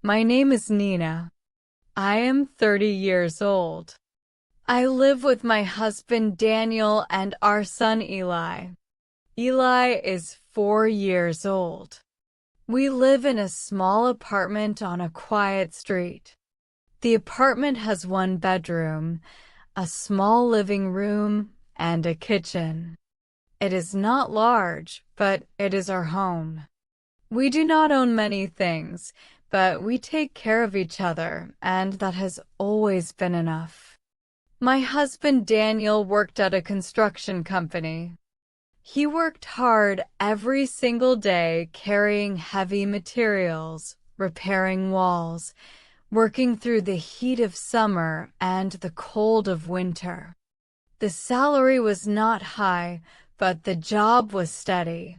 My name is Nina. I am 30 years old. I live with my husband Daniel and our son Eli. Eli is 4 years old. We live in a small apartment on a quiet street. The apartment has one bedroom, a small living room, and a kitchen. It is not large, but it is our home. We do not own many things, but we take care of each other, and that has always been enough. My husband Daniel worked at a construction company. He worked hard every single day carrying heavy materials, repairing walls, working through the heat of summer and the cold of winter. The salary was not high, but the job was steady.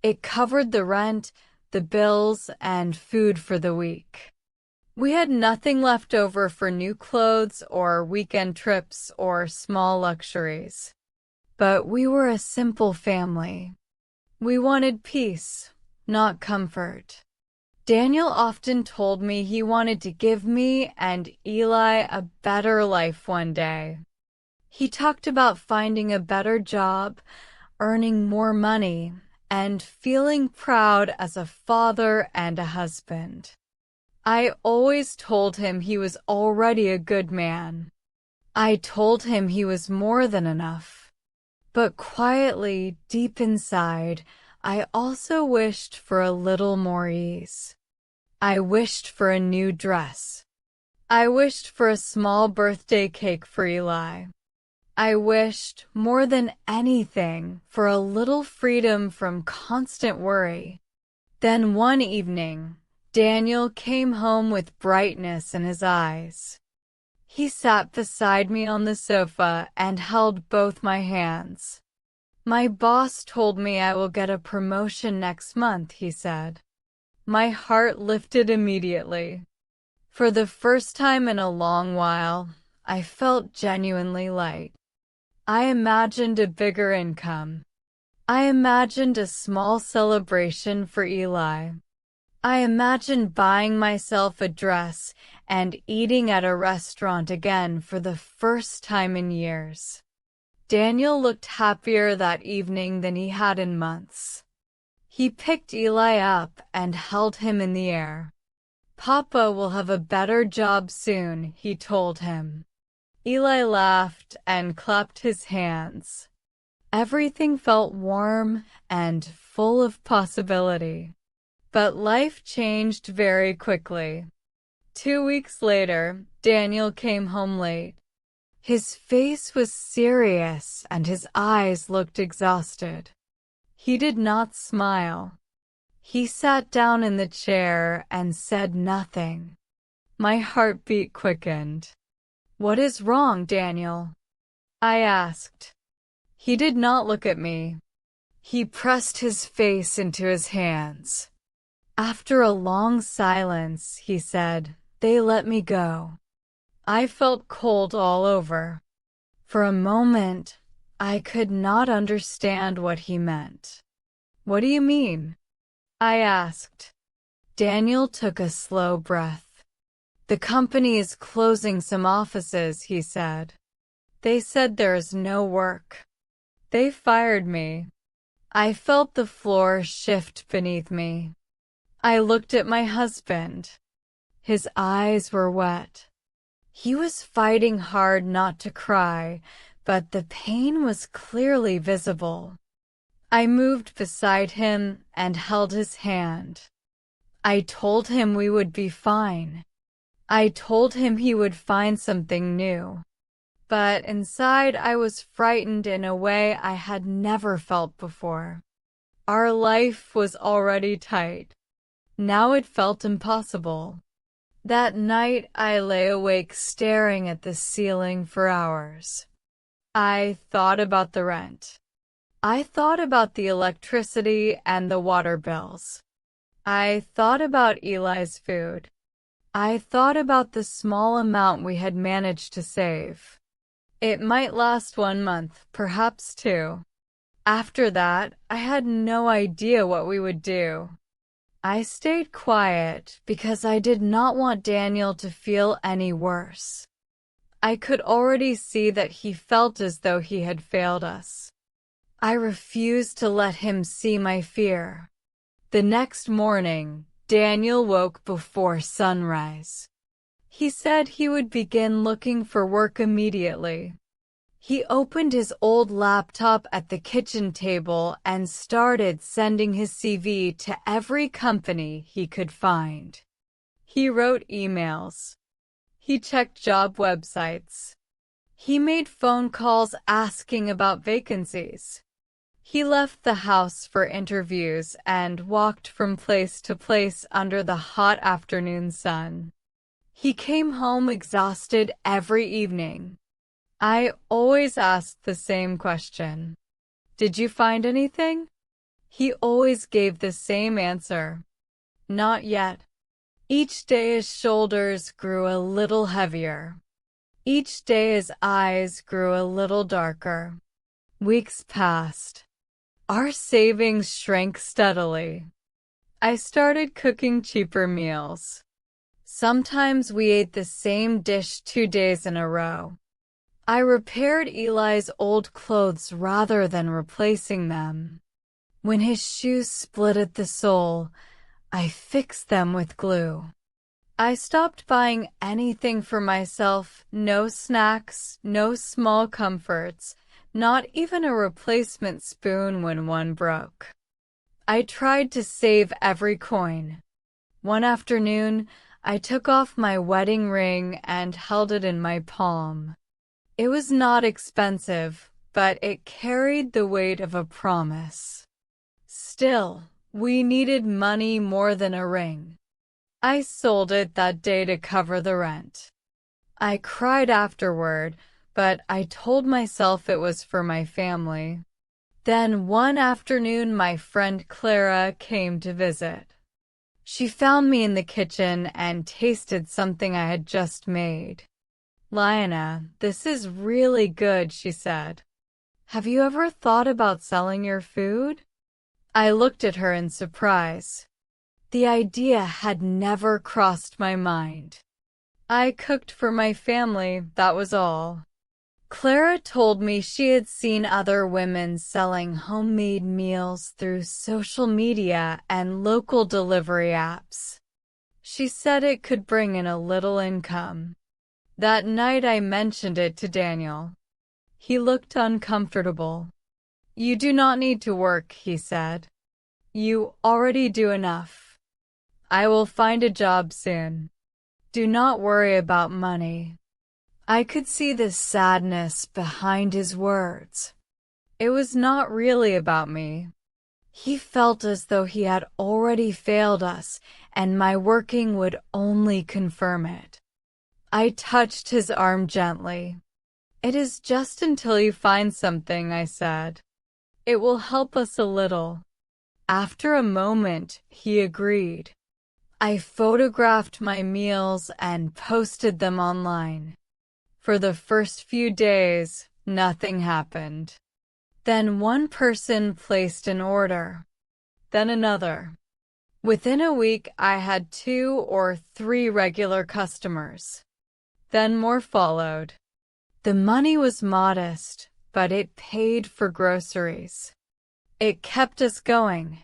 It covered the rent, the bills, and food for the week. We had nothing left over for new clothes or weekend trips or small luxuries. But we were a simple family. We wanted peace, not comfort. Daniel often told me he wanted to give me and Eli a better life one day. He talked about finding a better job, earning more money, and feeling proud as a father and a husband. I always told him he was already a good man. I told him he was more than enough. But quietly, deep inside, I also wished for a little more ease. I wished for a new dress. I wished for a small birthday cake for Eli. I wished, more than anything, for a little freedom from constant worry. Then one evening, Daniel came home with brightness in his eyes. He sat beside me on the sofa and held both my hands. "My boss told me I will get a promotion next month," he said. My heart lifted immediately. For the first time in a long while, I felt genuinely light. I imagined a bigger income. I imagined a small celebration for Eli. I imagined buying myself a dress and eating at a restaurant again for the first time in years. Daniel looked happier that evening than he had in months. He picked Eli up and held him in the air. "Papa will have a better job soon," he told him. Eli laughed and clapped his hands. Everything felt warm and full of possibility. But life changed very quickly. 2 weeks later, Daniel came home late. His face was serious and his eyes looked exhausted. He did not smile. He sat down in the chair and said nothing. My heartbeat quickened. "What is wrong, Daniel?" I asked. He did not look at me. He pressed his face into his hands. After a long silence, he said, "They let me go." I felt cold all over. For a moment, I could not understand what he meant. "What do you mean?" I asked. Daniel took a slow breath. "The company is closing some offices," he said. "They said there is no work. They fired me." I felt the floor shift beneath me. I looked at my husband. His eyes were wet. He was fighting hard not to cry, but the pain was clearly visible. I moved beside him and held his hand. I told him we would be fine. I told him he would find something new. But inside I was frightened in a way I had never felt before. Our life was already tight. Now it felt impossible. That night I lay awake staring at the ceiling for hours. I thought about the rent. I thought about the electricity and the water bills. I thought about Eli's food. I thought about the small amount we had managed to save. It might last 1 month, perhaps 2. After that, I had no idea what we would do. I stayed quiet because I did not want Daniel to feel any worse. I could already see that he felt as though he had failed us. I refused to let him see my fear. The next morning, Daniel woke before sunrise. He said he would begin looking for work immediately. He opened his old laptop at the kitchen table and started sending his CV to every company he could find. He wrote emails. He checked job websites. He made phone calls asking about vacancies. He left the house for interviews and walked from place to place under the hot afternoon sun. He came home exhausted every evening. I always asked the same question. Did you find anything? He always gave the same answer. Not yet. Each day his shoulders grew a little heavier. Each day his eyes grew a little darker. Weeks passed. Our savings shrank steadily. I started cooking cheaper meals. Sometimes we ate the same dish 2 days in a row. I repaired Eli's old clothes rather than replacing them. When his shoes split at the sole, I fixed them with glue. I stopped buying anything for myself, no snacks, no small comforts, not even a replacement spoon when one broke. I tried to save every coin. One afternoon, I took off my wedding ring and held it in my palm. It was not expensive, but it carried the weight of a promise. Still, we needed money more than a ring. I sold it that day to cover the rent. I cried afterward, but I told myself it was for my family. Then one afternoon my friend Clara came to visit. She found me in the kitchen and tasted something I had just made. "Liana, this is really good," she said. "Have you ever thought about selling your food?" I looked at her in surprise. The idea had never crossed my mind. I cooked for my family, that was all. Clara told me she had seen other women selling homemade meals through social media and local delivery apps. She said it could bring in a little income. That night I mentioned it to Daniel. He looked uncomfortable. "You do not need to work," he said. "You already do enough. I will find a job soon. Do not worry about money." I could see the sadness behind his words. It was not really about me. He felt as though he had already failed us, and my working would only confirm it. I touched his arm gently. "It is just until you find something," I said. "It will help us a little." After a moment, he agreed. I photographed my meals and posted them online. For the first few days, nothing happened. Then one person placed an order. Then another. Within a week, I had 2 or 3 regular customers. Then more followed. The money was modest, but it paid for groceries. It kept us going.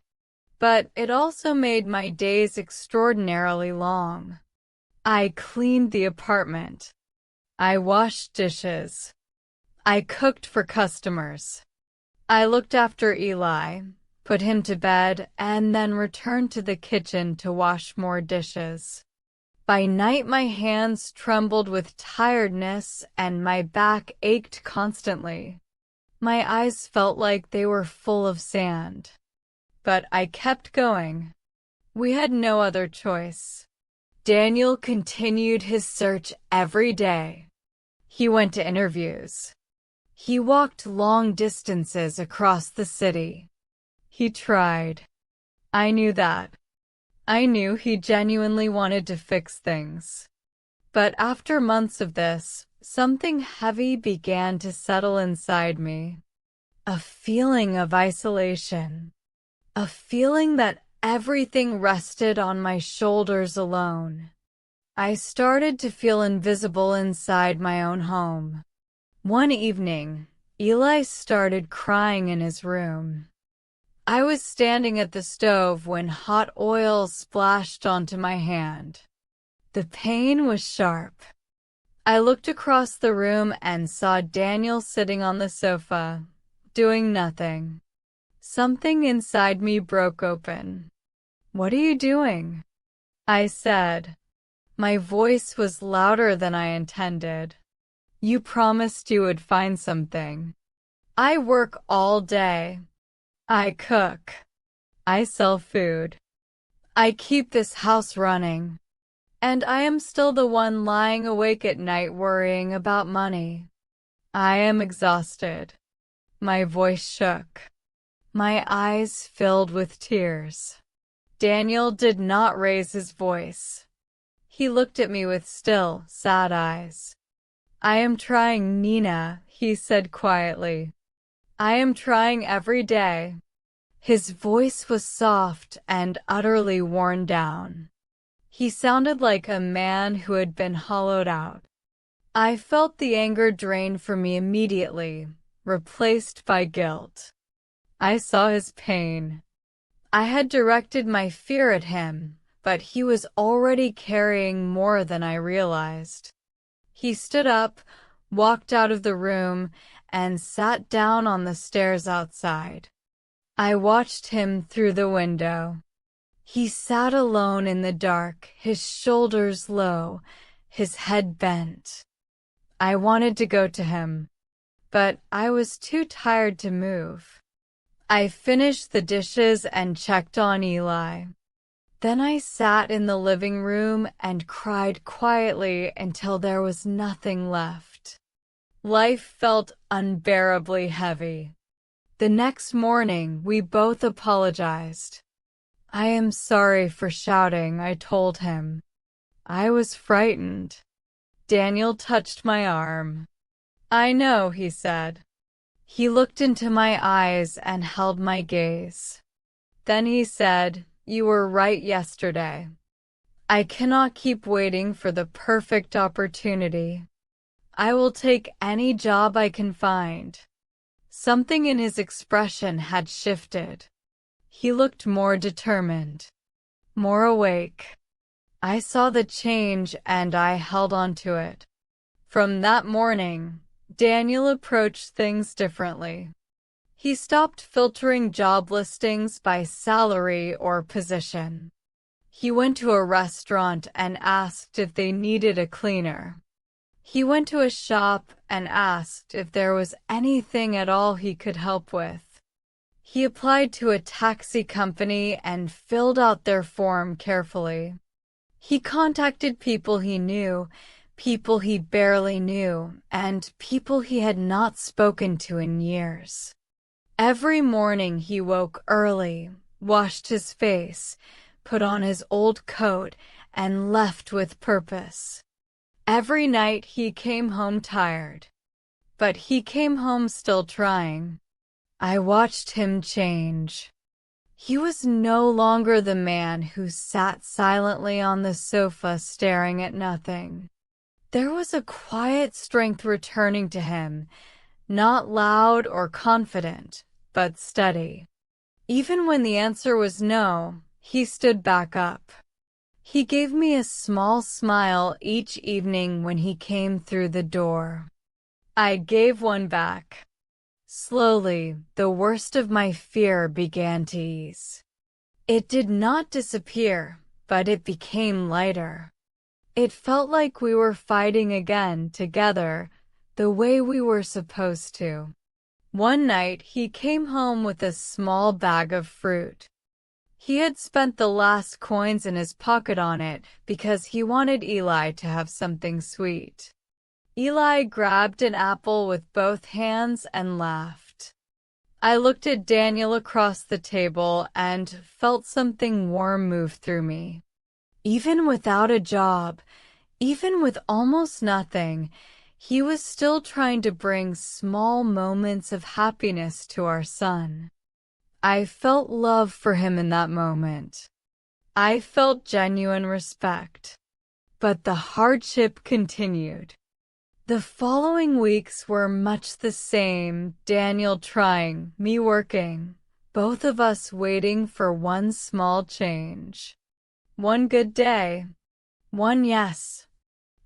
But it also made my days extraordinarily long. I cleaned the apartment. I washed dishes. I cooked for customers. I looked after Eli, put him to bed, and then returned to the kitchen to wash more dishes. By night my hands trembled with tiredness and my back ached constantly. My eyes felt like they were full of sand. But I kept going. We had no other choice. Daniel continued his search every day. He went to interviews. He walked long distances across the city. He tried. I knew that. I knew he genuinely wanted to fix things. But after months of this, something heavy began to settle inside me. A feeling of isolation. A feeling that everything rested on my shoulders alone. I started to feel invisible inside my own home. One evening, Eli started crying in his room. I was standing at the stove when hot oil splashed onto my hand. The pain was sharp. I looked across the room and saw Daniel sitting on the sofa, doing nothing. Something inside me broke open. "What are you doing?" I said. My voice was louder than I intended. "You promised you would find something." "I work all day. I cook. I sell food. I keep this house running. And I am still the one lying awake at night worrying about money. I am exhausted." My voice shook. My eyes filled with tears. Daniel did not raise his voice. He looked at me with still, sad eyes. "I am trying, Nina," he said quietly. "I am trying every day." His voice was soft and utterly worn down. He sounded like a man who had been hollowed out. I felt the anger drain from me immediately, replaced by guilt. I saw his pain. I had directed my fear at him, but he was already carrying more than I realized. He stood up, walked out of the room, and sat down on the stairs outside. I watched him through the window. He sat alone in the dark, his shoulders low, his head bent. I wanted to go to him, but I was too tired to move. I finished the dishes and checked on Eli. Then I sat in the living room and cried quietly until there was nothing left. Life felt unbearably heavy. The next morning, we both apologized. "I am sorry for shouting," I told him. "I was frightened." Daniel touched my arm. "I know," he said. He looked into my eyes and held my gaze. Then he said, "You were right yesterday. I cannot keep waiting for the perfect opportunity. I will take any job I can find." Something in his expression had shifted. He looked more determined, more awake. I saw the change and I held on to it. From that morning, Daniel approached things differently. He stopped filtering job listings by salary or position. He went to a restaurant and asked if they needed a cleaner. He went to a shop and asked if there was anything at all he could help with. He applied to a taxi company and filled out their form carefully. He contacted people he knew, people he barely knew, and people he had not spoken to in years. Every morning he woke early, washed his face, put on his old coat, and left with purpose. Every night he came home tired, but he came home still trying. I watched him change. He was no longer the man who sat silently on the sofa staring at nothing. There was a quiet strength returning to him, not loud or confident, but steady. Even when the answer was no, he stood back up. He gave me a small smile each evening when he came through the door. I gave one back. Slowly, the worst of my fear began to ease. It did not disappear, but it became lighter. It felt like we were fighting again together, the way we were supposed to. One night, he came home with a small bag of fruit. He had spent the last coins in his pocket on it because he wanted Eli to have something sweet. Eli grabbed an apple with both hands and laughed. I looked at Daniel across the table and felt something warm move through me. Even without a job, even with almost nothing, he was still trying to bring small moments of happiness to our son. I felt love for him in that moment. I felt genuine respect. But the hardship continued. The following weeks were much the same, Daniel trying, me working, both of us waiting for one small change. One good day. One yes.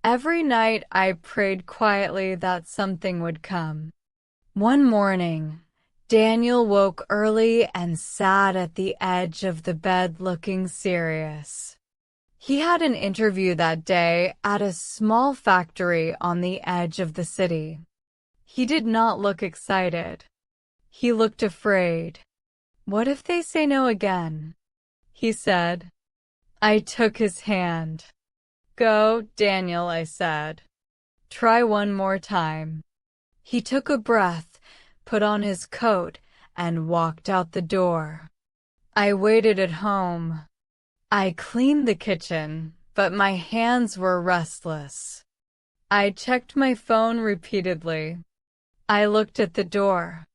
Every night I prayed quietly that something would come. One morning, Daniel woke early and sat at the edge of the bed looking serious. He had an interview that day at a small factory on the edge of the city. He did not look excited. He looked afraid. "What if they say no again?" he said. I took his hand. "Go, Daniel," I said. "Try one more time." He took a breath, put on his coat, and walked out the door. I waited at home. I cleaned the kitchen, but my hands were restless. I checked my phone repeatedly. I looked at the door.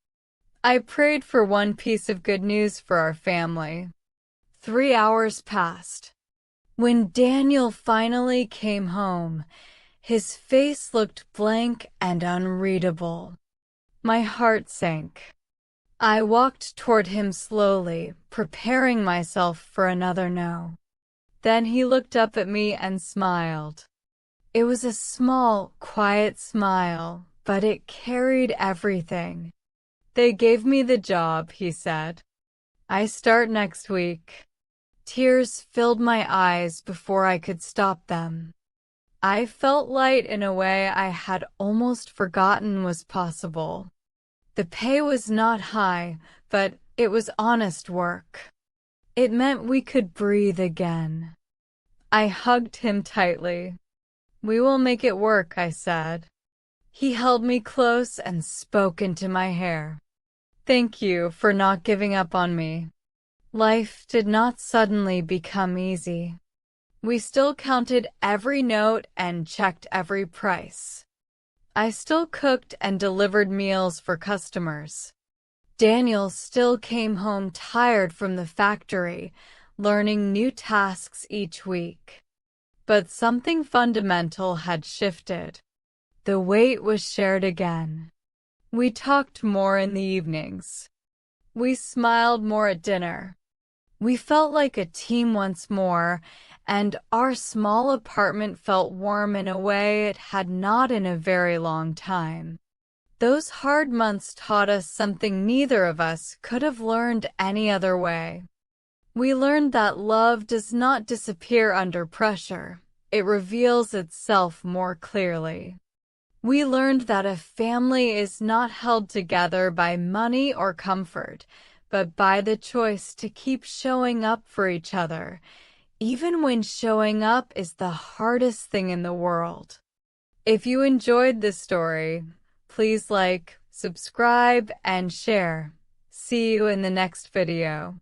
I prayed for one piece of good news for our family. 3 hours passed. When Daniel finally came home, his face looked blank and unreadable. My heart sank. I walked toward him slowly, preparing myself for another no. Then he looked up at me and smiled. It was a small, quiet smile, but it carried everything. "They gave me the job," he said. "I start next week." Tears filled my eyes before I could stop them. I felt light in a way I had almost forgotten was possible. The pay was not high, but it was honest work. It meant we could breathe again. I hugged him tightly. "We will make it work," I said. He held me close and spoke into my hair. "Thank you for not giving up on me." Life did not suddenly become easy. We still counted every note and checked every price. I still cooked and delivered meals for customers. Daniel still came home tired from the factory, learning new tasks each week. But something fundamental had shifted. The weight was shared again. We talked more in the evenings. We smiled more at dinner. We felt like a team once more, and our small apartment felt warm in a way it had not in a very long time. Those hard months taught us something neither of us could have learned any other way. We learned that love does not disappear under pressure. It reveals itself more clearly. We learned that a family is not held together by money or comfort, but by the choice to keep showing up for each other, even when showing up is the hardest thing in the world. If you enjoyed this story, please like, subscribe, and share. See you in the next video.